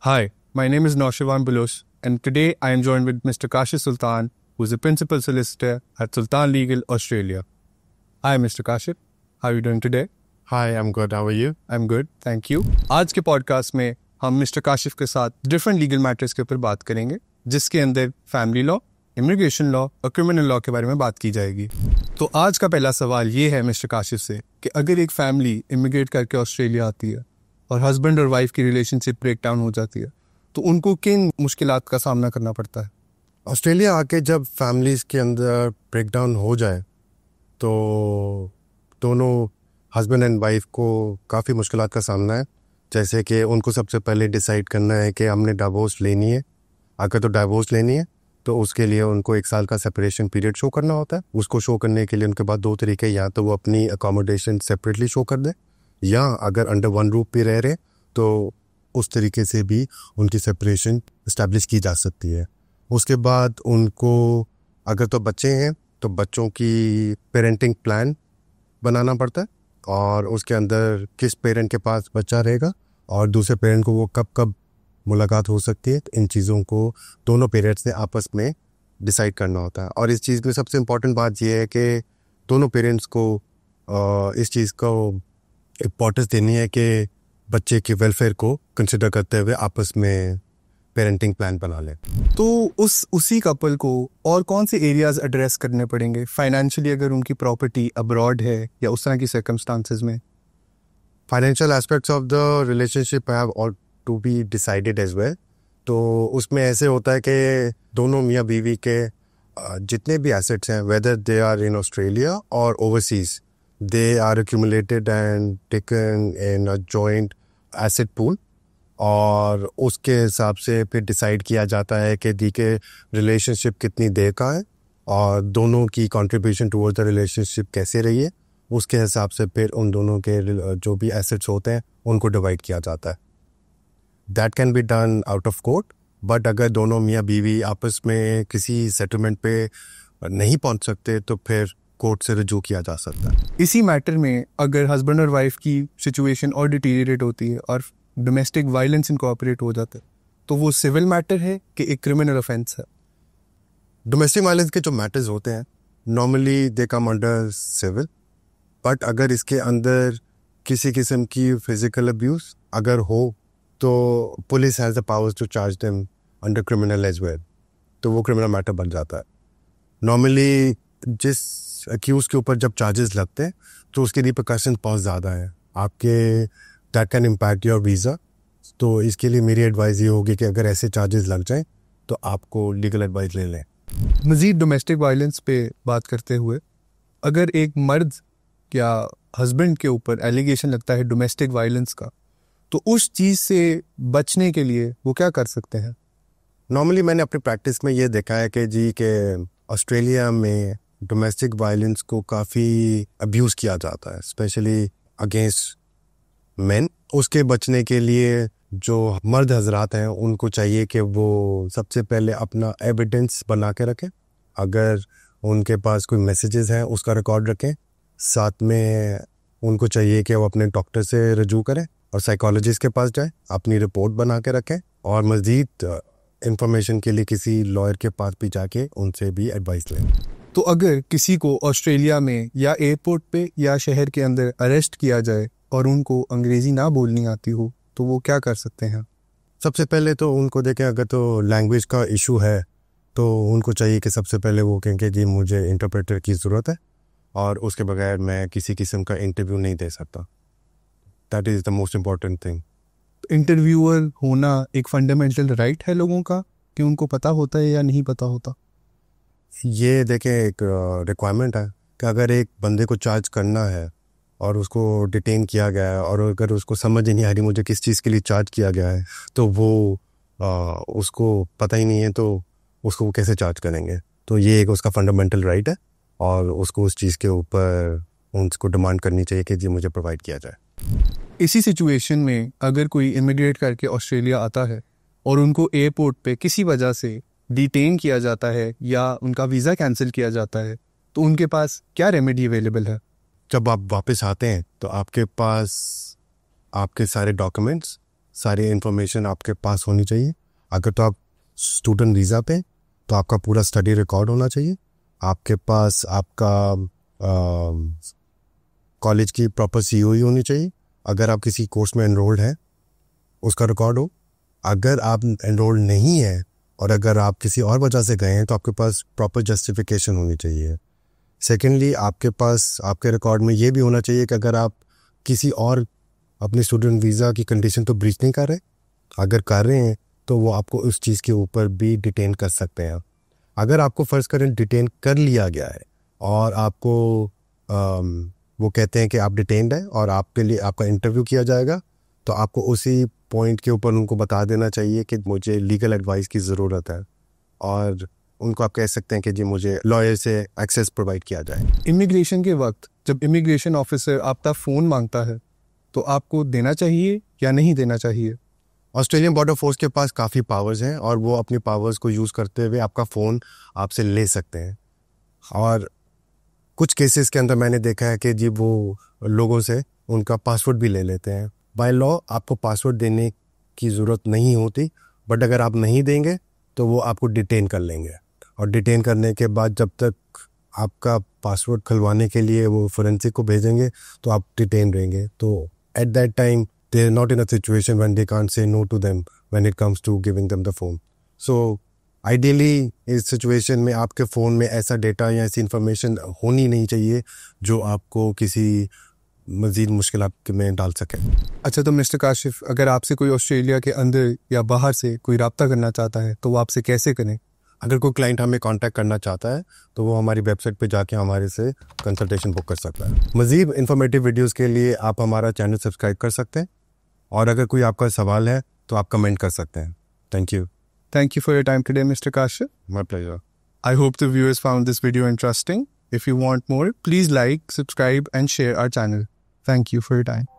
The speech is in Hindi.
Hi, my name is Noshirwan Bulus, and today I am joined with Mr. Kashif Sultan, who is the Principal Solicitor at Sultan Legal Australia. Hi, Mr. Kashif. How are you doing today? Hi, I'm good. How are you? I'm good, thank you. आज के पॉडकास्ट में हम मिस्टर काशिफ के साथ डिफरेंट लीगल मैटर्स के ऊपर बात करेंगे, जिसके अंदर फैमिली लॉ, इमिग्रेशन लॉ और क्रिमिनल लॉ के बारे में बात की जाएगी। तो आज का पहला सवाल ये है मिस्टर काशिफ से कि अगर एक फैमिली इमिग्रेट करके ऑस्ट्रेलिया आती है और हस्बैंड और वाइफ की रिलेशनशिप ब्रेक डाउन हो जाती है, तो उनको किन मुश्किलात का सामना करना पड़ता है? ऑस्ट्रेलिया आके जब फैमिलीज़ के अंदर ब्रेकडाउन हो जाए तो दोनों हस्बैंड एंड वाइफ को काफ़ी मुश्किलात का सामना है। जैसे कि उनको सबसे पहले डिसाइड करना है कि हमने डाइवोर्स लेनी है। अगर तो डाइवोर्स लेनी है तो उसके लिए उनको 1 साल का सेपरेशन पीरियड शो करना होता है। उसको शो करने के लिए उनके पास 2 तरीके, या तो वो अपनी अकोमोडेशन सेपरेटली शो कर दें, या अगर अंडर वन रूफ पे रह रहे तो उस तरीके से भी उनकी सेपरेशन इस्टेब्लिश की जा सकती है। उसके बाद उनको अगर तो बच्चे हैं तो बच्चों की पेरेंटिंग प्लान बनाना पड़ता है, और उसके अंदर किस पेरेंट के पास बच्चा रहेगा और दूसरे पेरेंट को वो कब कब मुलाकात हो सकती है। इन चीज़ों को दोनों पेरेंट्स ने आपस में डिसाइड करना होता है। और इस चीज़ में सबसे इम्पॉर्टेंट बात यह है कि दोनों पेरेंट्स को इस चीज़ को इम्पोर्टेंस देनी है कि बच्चे के वेलफेयर को कंसिडर करते हुए आपस में पेरेंटिंग प्लान बना लें। तो उसी कपल को और कौन से एरियाज एड्रेस करने पड़ेंगे फाइनेंशियली, अगर उनकी प्रॉपर्टी अब्रॉड है या उस तरह की सर्कमस्टांसेस में? Financial aspects of the relationship have all to be decided as well. तो उसमें ऐसे होता है कि दोनों मियाँ बीवी के जितने भी एसेट्स हैं, whether they are in Australia और overseas, they are accumulated and taken in a joint asset pool, और उसके हिसाब से फिर डिसाइड किया जाता है कि दी के रिलेशनशिप कितनी देर का है और दोनों की कंट्रीब्यूशन टुवर्ड द रिलेशनशिप कैसे रही है। उसके हिसाब से फिर उन दोनों के जो भी एसेट्स होते हैं उनको डिवाइड किया जाता है। That can be done out of court, but अगर दोनों मियाँ बीवी आपस में किसी सेटलमेंट पे नहीं पहुंच सकते तो फिर कोर्ट से रजू किया जा सकता है। इसी मैटर में अगर हस्बैंड और वाइफ की सिचुएशन और डिटीरियरेट होती है और डोमेस्टिक वायलेंस इनकॉर्पोरेट हो जाता है, तो वो सिविल मैटर है कि एक क्रिमिनल ऑफेंस है? डोमेस्टिक वायलेंस के जो मैटर्स होते हैं normally they come under civil, but अगर इसके अंदर किसी किस्म की फिजिकल अब्यूज अगर हो तो police has the powers to charge them under criminal as well, तो वो क्रिमिनल मैटर बन जाता है। नॉर्मली जिस अक्यूज के ऊपर जब चार्जेस लगते हैं तो उसके रिपरकशन बहुत ज़्यादा है आपके, that can impact your visa. तो इसके लिए मेरी एडवाइस ये होगी कि अगर ऐसे चार्जेस लग जाएं तो आपको लीगल एडवाइस ले लें। मज़ीद डोमेस्टिक वायलेंस पे बात करते हुए, अगर एक मर्द या हस्बैंड के ऊपर एलिगेशन लगता है डोमेस्टिक वायलेंस का, तो उस चीज़ से बचने के लिए वो क्या कर सकते हैं? नॉर्मली मैंने अपनी प्रैक्टिस में ये देखा है कि जी के ऑस्ट्रेलिया में डोमेस्टिक वायलेंस को काफ़ी अब्यूज़ किया जाता है, स्पेशली अगेंस्ट मेन। उसके बचने के लिए जो मर्द हजरात हैं उनको चाहिए कि वो सबसे पहले अपना एविडेंस बना के रखें। अगर उनके पास कोई मैसेजेस हैं उसका रिकॉर्ड रखें। साथ में उनको चाहिए कि वो अपने डॉक्टर से रजू करें और साइकोलॉजिस्ट के पास जाएं, अपनी रिपोर्ट बना के रखें, और मज़ीद इंफॉर्मेशन के लिए किसी लॉयर के पास भी जाके उनसे भी एडवाइस लें। तो अगर किसी को ऑस्ट्रेलिया में या एयरपोर्ट पे या शहर के अंदर अरेस्ट किया जाए और उनको अंग्रेज़ी ना बोलनी आती हो, तो वो क्या कर सकते हैं? सबसे पहले तो उनको देखें, अगर तो लैंग्वेज का इशू है तो उनको चाहिए कि सबसे पहले वो कहें कि जी मुझे इंटरप्रेटर की ज़रूरत है और उसके बगैर मैं किसी किस्म का इंटरव्यू नहीं दे सकता। That is the most important thing. Interviewer होना एक फंडामेंटल राइट है लोगों का, कि उनको पता होता है या नहीं पता होता? ये देखें एक रिक्वायरमेंट है कि अगर एक बंदे को चार्ज करना है और उसको डिटेन किया गया है और अगर उसको समझ ही नहीं आ रही मुझे किस चीज़ के लिए चार्ज किया गया है, तो वो उसको पता ही नहीं है तो उसको वो कैसे चार्ज करेंगे। तो ये एक उसका फंडामेंटल राइट है और उसको उस चीज़ के ऊपर उनको डिमांड करनी चाहिए कि जी मुझे प्रोवाइड किया जाए। इसी सिचुएशन में अगर कोई इमिग्रेट करके ऑस्ट्रेलिया आता है और उनको एयरपोर्ट पे किसी वजह से डिटेन किया जाता है या उनका वीज़ा कैंसिल किया जाता है, तो उनके पास क्या रेमेडी अवेलेबल है? जब आप वापस आते हैं तो आपके पास आपके सारे डॉक्यूमेंट्स सारी इन्फॉर्मेशन आपके पास होनी चाहिए। अगर तो आप स्टूडेंट वीज़ा पे, तो आपका पूरा स्टडी रिकॉर्ड होना चाहिए। आपके पास आपका कॉलेज की प्रॉपर COE होनी चाहिए। अगर आप किसी कोर्स में एनरोल्ड हैं उसका रिकॉर्ड हो। अगर आप एनरोल्ड नहीं है और अगर आप किसी और वजह से गए हैं तो आपके पास प्रॉपर जस्टिफिकेशन होनी चाहिए। सेकेंडली, आपके पास आपके रिकॉर्ड में ये भी होना चाहिए कि अगर आप किसी और अपने स्टूडेंट वीज़ा की कंडीशन तो ब्रीच नहीं कर रहे, अगर कर रहे हैं तो वो आपको उस चीज़ के ऊपर भी डिटेन कर सकते हैं। अगर आपको फ़र्ज़ करें डिटेन कर लिया गया है और आपको वो कहते हैं कि आप डिटेन्ड हैं और आपके लिए आपका इंटरव्यू किया जाएगा, तो आपको उसी पॉइंट के ऊपर उनको बता देना चाहिए कि मुझे लीगल एडवाइस की ज़रूरत है, और उनको आप कह सकते हैं कि जी मुझे लॉयर से एक्सेस प्रोवाइड किया जाए। इमिग्रेशन के वक्त जब इमिग्रेशन ऑफिसर आपका फ़ोन मांगता है तो आपको देना चाहिए या नहीं देना चाहिए? ऑस्ट्रेलियन बॉर्डर फोर्स के पास काफ़ी पावर्स हैं और वो अपनी पावर्स को यूज़ करते हुए आपका फ़ोन आपसे ले सकते हैं। और कुछ केसेस के अंदर मैंने देखा है कि जी वो लोगों से उनका पासवर्ड भी ले लेते हैं। बाय लॉ आपको पासवर्ड देने की ज़रूरत नहीं होती, बट अगर आप नहीं देंगे तो वो आपको डिटेन कर लेंगे, और डिटेन करने के बाद जब तक आपका पासवर्ड खुलवाने के लिए वो फोरेंसिक को भेजेंगे तो आप डिटेन रहेंगे। तो at that time they are not in a situation when they can't say no to them when it comes to giving them the phone. So ideally इस सिचुएशन में आपके फ़ोन में ऐसा डेटा या ऐसी इंफॉर्मेशन होनी नहीं चाहिए जो आपको किसी मज़ीद मुश्किलात में डाल सके। अच्छा, तो मिस्टर काशिफ, अगर आपसे कोई ऑस्ट्रेलिया के अंदर या बाहर से कोई रब्ता करना चाहता है तो वो आपसे कैसे करें? अगर कोई क्लाइंट हमें कांटेक्ट करना चाहता है तो वो हमारी वेबसाइट पे जाके हमारे से कंसल्टेशन बुक कर सकता है। मज़ीद इन्फॉर्मेटिव वीडियोस के लिए आप हमारा चैनल सब्सक्राइब कर सकते हैं, और अगर कोई आपका सवाल है तो आप कमेंट कर सकते हैं। Thank you. Thank you for your time today, Mr. Kashif. My pleasure. I hope the viewers found this video interesting. If you want more, please like, subscribe and share our channel. Thank you for your time.